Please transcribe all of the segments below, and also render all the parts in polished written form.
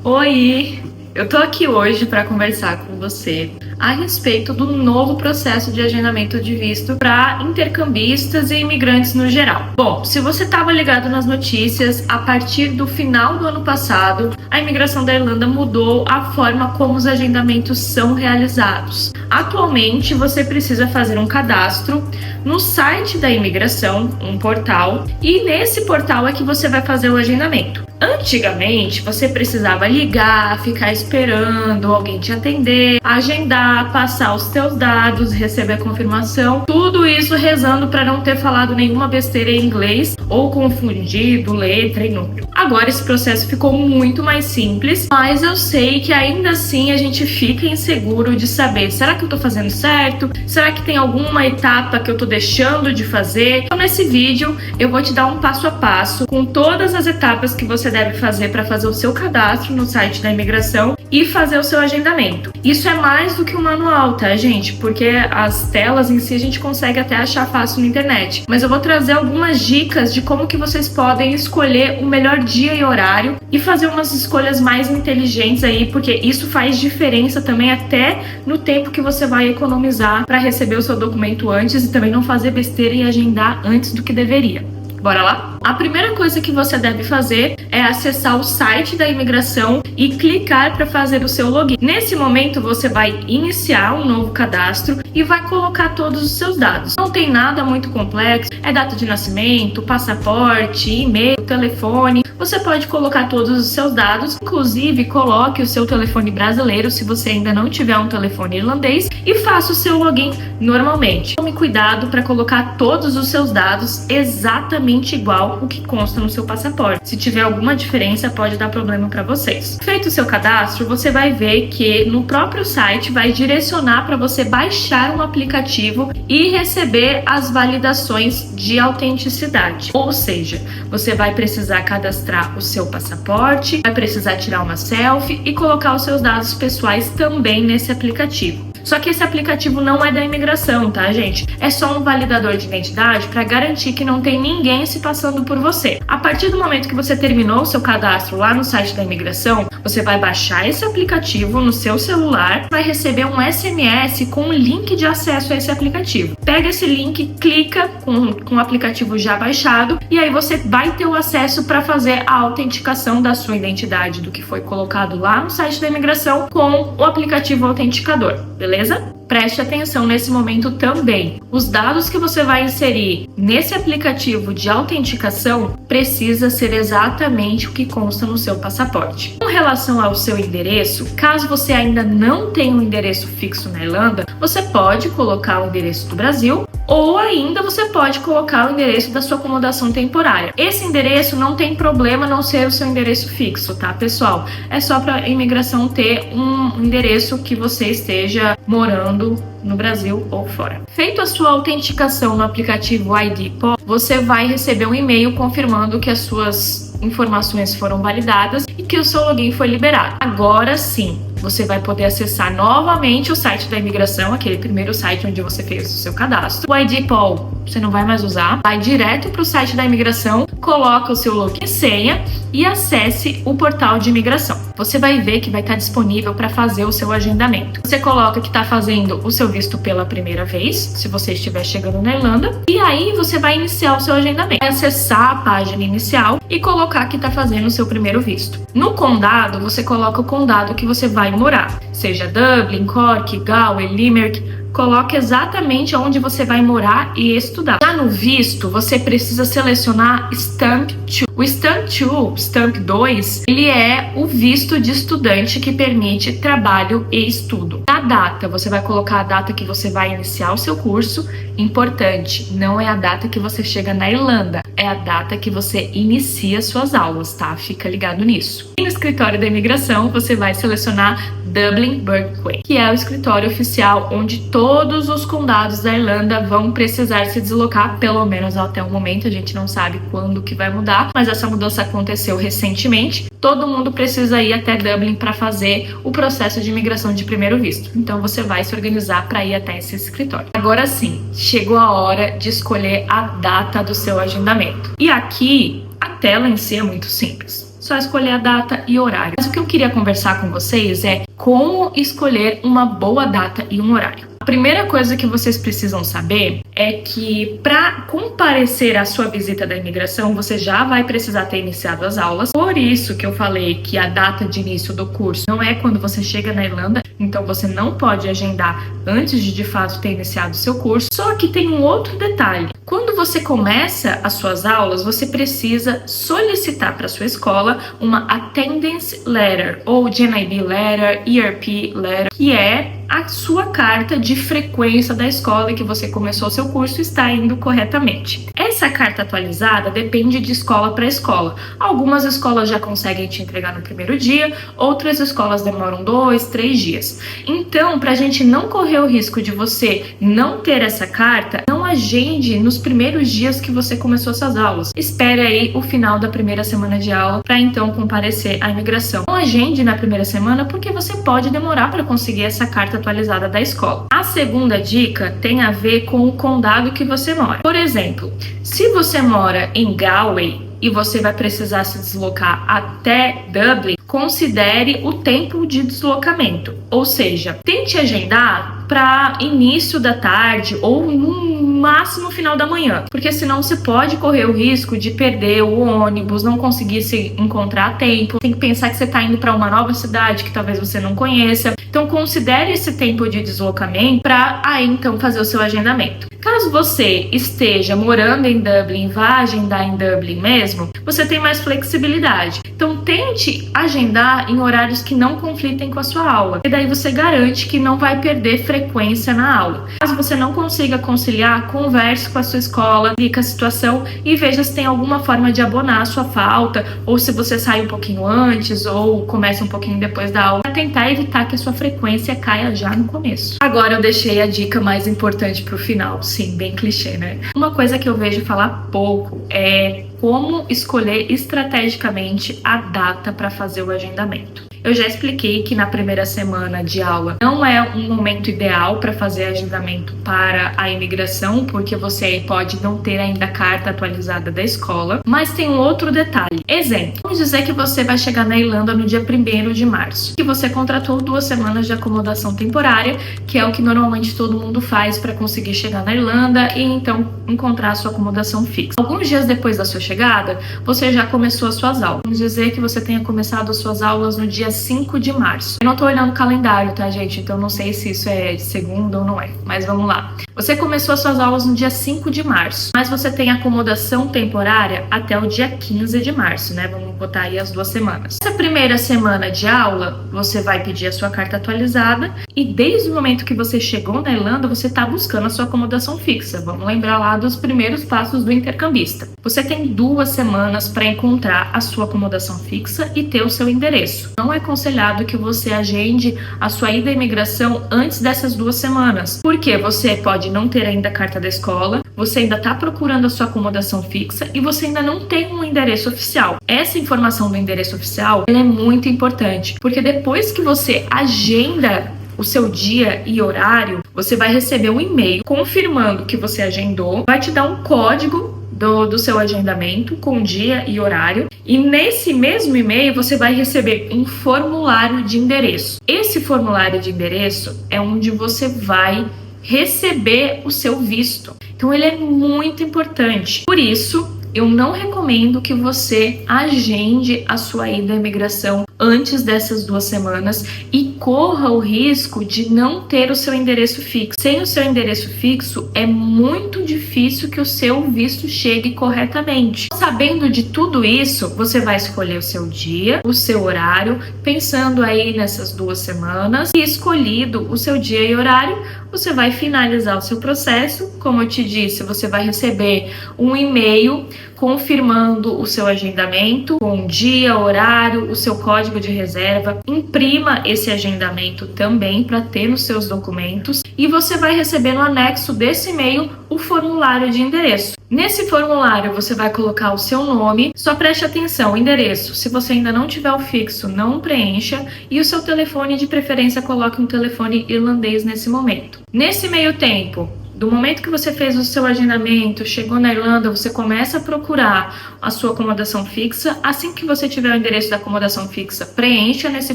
Oi! Eu tô aqui hoje para conversar com você a respeito do novo processo de agendamento de visto para intercambistas e imigrantes no geral. Bom, se você estava ligado nas notícias, a partir do final do ano passado, a imigração da Irlanda mudou a forma como os agendamentos são realizados. Atualmente, você precisa fazer um cadastro no site da imigração, um portal, e nesse portal é que você vai fazer o agendamento. Antigamente, você precisava ligar, ficar esperando alguém te atender, agendar, passar os seus dados, receber a confirmação, tudo isso rezando para não ter falado nenhuma besteira em inglês ou confundido letra e número. Agora esse processo ficou muito mais simples, mas eu sei que ainda assim a gente fica inseguro de saber, será que eu tô fazendo certo? Será que tem alguma etapa que eu tô deixando de fazer? Então nesse vídeo eu vou te dar um passo a passo com todas as etapas que você deve fazer para fazer o seu cadastro no site da imigração e fazer o seu agendamento. Isso é mais do que um manual, tá, gente? Porque as telas em si a gente consegue até achar fácil na internet. Mas eu vou trazer algumas dicas de como que vocês podem escolher o melhor dia e horário e fazer umas escolhas mais inteligentes aí, porque isso faz diferença também até no tempo que você vai economizar para receber o seu documento antes e também não fazer besteira e agendar antes do que deveria. Bora lá? A primeira coisa que você deve fazer é acessar o site da imigração e clicar para fazer o seu login. Nesse momento, você vai iniciar um novo cadastro e vai colocar todos os seus dados. Não tem nada muito complexo, é data de nascimento, passaporte, e-mail, telefone. Você pode colocar todos os seus dados, inclusive coloque o seu telefone brasileiro se você ainda não tiver um telefone irlandês e faça o seu login normalmente. Tome cuidado para colocar todos os seus dados exatamente igual o que consta no seu passaporte. Se tiver alguma diferença, pode dar problema para vocês. Feito o seu cadastro, você vai ver que no próprio site vai direcionar para você baixar um aplicativo e receber as validações de autenticidade. Ou seja, você vai precisar cadastrar o seu passaporte, vai precisar tirar uma selfie e colocar os seus dados pessoais também nesse aplicativo. Só que esse aplicativo não é da imigração, tá, gente? É só um validador de identidade para garantir que não tem ninguém se passando por você. A partir do momento que você terminou o seu cadastro lá no site da imigração, você vai baixar esse aplicativo no seu celular, vai receber um SMS com um link de acesso a esse aplicativo. Pega esse link, clica com o aplicativo já baixado e aí você vai ter o acesso para fazer a autenticação da sua identidade, do que foi colocado lá no site da imigração com o aplicativo autenticador, beleza? Preste atenção nesse momento também. Os dados que você vai inserir nesse aplicativo de autenticação precisa ser exatamente o que consta no seu passaporte. Com relação ao seu endereço, caso você ainda não tenha um endereço fixo na Irlanda, você pode colocar o endereço do Brasil ou ainda você pode colocar o endereço da sua acomodação temporária. Esse endereço não tem problema não ser o seu endereço fixo, tá, pessoal? É só para a imigração ter um endereço que você esteja morando no Brasil ou fora. Feito a sua autenticação no aplicativo ID.po, você vai receber um e-mail confirmando que as suas informações foram validadas e que o seu login foi liberado. Agora sim, você vai poder acessar novamente o site da imigração, aquele primeiro site onde você fez o seu cadastro. O ID.po você não vai mais usar, vai direto para o site da imigração, coloca o seu login e senha e acesse o portal de imigração. Você vai ver que vai estar disponível para fazer o seu agendamento. Você coloca que está fazendo o seu visto pela primeira vez, se você estiver chegando na Irlanda, e aí você vai iniciar o seu agendamento. Vai acessar a página inicial e colocar que está fazendo o seu primeiro visto. No condado, você coloca o condado que você vai morar, seja Dublin, Cork, Galway, Limerick. Coloque exatamente onde você vai morar e estudar. Já no visto, você precisa selecionar Stamp 2. O Stamp 2, Stamp 2, ele é o visto de estudante que permite trabalho e estudo. Na data, você vai colocar a data que você vai iniciar o seu curso. Importante, não é a data que você chega na Irlanda, é a data que você inicia suas aulas, tá? Fica ligado nisso. E no escritório da imigração, você vai selecionar Dublin Birthway, que é o escritório oficial onde todos os condados da Irlanda vão precisar se deslocar, pelo menos até o momento. A gente não sabe quando que vai mudar, mas essa mudança aconteceu recentemente. Todo mundo precisa ir até Dublin para fazer o processo de imigração de primeiro visto. Então você vai se organizar para ir até esse escritório. Agora sim, chegou a hora de escolher a data do seu agendamento. E aqui a tela em si é muito simples. só escolher a data e horário. Mas o que eu queria conversar com vocês é como escolher uma boa data e um horário. A primeira coisa que vocês precisam saber é que para comparecer à sua visita da imigração, você já vai precisar ter iniciado as aulas. Por isso que eu falei que a data de início do curso não é quando você chega na Irlanda, então você não pode agendar antes de fato ter iniciado o seu curso. Só que tem um outro detalhe. Quando você começa as suas aulas, você precisa solicitar para sua escola uma Attendance Letter, ou GNIB Letter, ERP Letter, que é a sua carta de frequência da escola e que você começou seu curso e está indo corretamente. Essa carta atualizada depende de escola para escola. Algumas escolas já conseguem te entregar no primeiro dia, outras escolas demoram 2, 3 dias. Então, para a gente não correr o risco de você não ter essa carta, não agende nos primeiros dias que você começou suas aulas. Espere aí o final da primeira semana de aula para então comparecer à imigração. Não agende na primeira semana porque você pode demorar para conseguir essa carta atualizada da escola. A segunda dica tem a ver com o condado que você mora. Por exemplo, se você mora em Galway e você vai precisar se deslocar até Dublin, considere o tempo de deslocamento. Ou seja, tente agendar para início da tarde ou no máximo final da manhã, porque senão você pode correr o risco de perder o ônibus, não conseguir se encontrar a tempo. Tem que pensar que você está indo para uma nova cidade que talvez você não conheça. Então considere esse tempo de deslocamento para aí então fazer o seu agendamento. Caso você esteja morando em Dublin, vá agendar em Dublin mesmo, você tem mais flexibilidade. Então tente agendar em horários que não conflitem com a sua aula. E daí você garante que não vai perder frequência na aula. Caso você não consiga conciliar, converse com a sua escola, explique a situação e veja se tem alguma forma de abonar a sua falta, ou se você sai um pouquinho antes ou começa um pouquinho depois da aula, para tentar evitar que a sua frequência caia já no começo. Agora eu deixei a dica mais importante para o final. Sim, bem clichê, né? Uma coisa que eu vejo falar pouco é como escolher estrategicamente a data para fazer o agendamento. Eu já expliquei que na primeira semana de aula não é um momento ideal para fazer agendamento para a imigração, porque você pode não ter ainda a carta atualizada da escola, mas tem um outro detalhe. Exemplo, vamos dizer que você vai chegar na Irlanda no dia 1º de março, e você contratou 2 semanas de acomodação temporária, que é o que normalmente todo mundo faz para conseguir chegar na Irlanda e então encontrar a sua acomodação fixa. Alguns dias depois da sua chegada, você já começou as suas aulas. Vamos dizer que você tenha começado as suas aulas no dia 5 de março. Eu não tô olhando o calendário, tá, gente? Então não sei se isso é de segunda ou não é, mas vamos lá. Você começou as suas aulas no dia 5 de março, mas você tem acomodação temporária até o dia 15 de março, né? Vamos botar aí as 2 semanas. Essa primeira semana de aula, você vai pedir a sua carta atualizada e desde o momento que você chegou na Irlanda, você tá buscando a sua acomodação fixa. Vamos lembrar lá dos primeiros passos do intercambista. Você tem 2 semanas para encontrar a sua acomodação fixa e ter o seu endereço. Não é aconselhado que você agende a sua ida à imigração antes dessas 2 semanas, porque você pode não ter ainda a carta da escola, você ainda está procurando a sua acomodação fixa e você ainda não tem um endereço oficial. Essa informação do endereço oficial ela é muito importante, porque depois que você agenda o seu dia e horário, você vai receber um e-mail confirmando que você agendou, vai te dar um código do seu agendamento com dia e horário, e nesse mesmo e-mail você vai receber um formulário de endereço. Esse formulário de endereço é onde você vai receber o seu visto. Então ele é muito importante. Por isso, eu não recomendo que você agende a sua ida à imigração antes dessas 2 semanas e corra o risco de não ter o seu endereço fixo. Sem o seu endereço fixo, é muito difícil que o seu visto chegue corretamente. Sabendo de tudo isso, você vai escolher o seu dia, o seu horário, pensando aí nessas 2 semanas, e escolhido o seu dia e horário, você vai finalizar o seu processo. Como eu te disse, você vai receber um e-mail confirmando o seu agendamento, com dia, horário, o seu código de reserva. Imprima esse agendamento também para ter nos seus documentos e você vai receber no anexo desse e-mail o formulário de endereço. Nesse formulário você vai colocar o seu nome, só preste atenção, endereço. Se você ainda não tiver o fixo, não preencha, e o seu telefone, de preferência, coloque um telefone irlandês nesse momento. Nesse meio tempo, Do momento que você fez o seu agendamento, chegou na Irlanda, você começa a procurar a sua acomodação fixa. Assim que você tiver o endereço da acomodação fixa, preencha nesse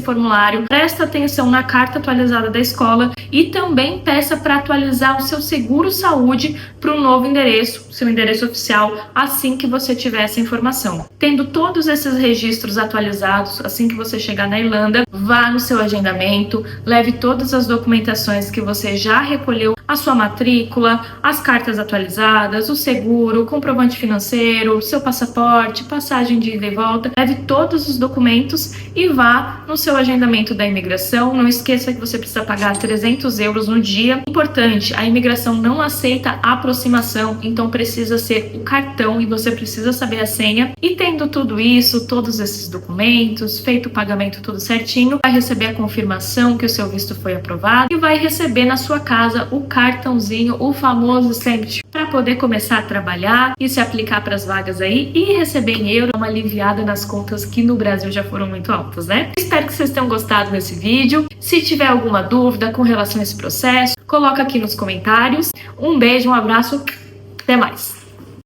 formulário, presta atenção na carta atualizada da escola e também peça para atualizar o seu seguro-saúde para o novo endereço, seu endereço oficial, assim que você tiver essa informação. Tendo todos esses registros atualizados, assim que você chegar na Irlanda, vá no seu agendamento, leve todas as documentações que você já recolheu, a sua matrícula, as cartas atualizadas, o seguro, o comprovante financeiro, seu passaporte, passagem de ida e volta, leve todos os documentos e vá no seu agendamento da imigração. Não esqueça que você precisa pagar 300 euros no dia. Importante, a imigração não aceita aproximação, então precisa ser o cartão e você precisa saber a senha. E tendo tudo isso, todos esses documentos, feito o pagamento tudo certinho, vai receber a confirmação que o seu visto foi aprovado e vai receber na sua casa o cartãozinho, o famoso stamp, para poder começar a trabalhar e se aplicar para as vagas aí e receber em euro, uma aliviada nas contas que no Brasil já foram muito altas, né? Espero que vocês tenham gostado desse vídeo. Se tiver alguma dúvida com relação a esse processo, coloca aqui nos comentários. Um beijo, um abraço, até mais!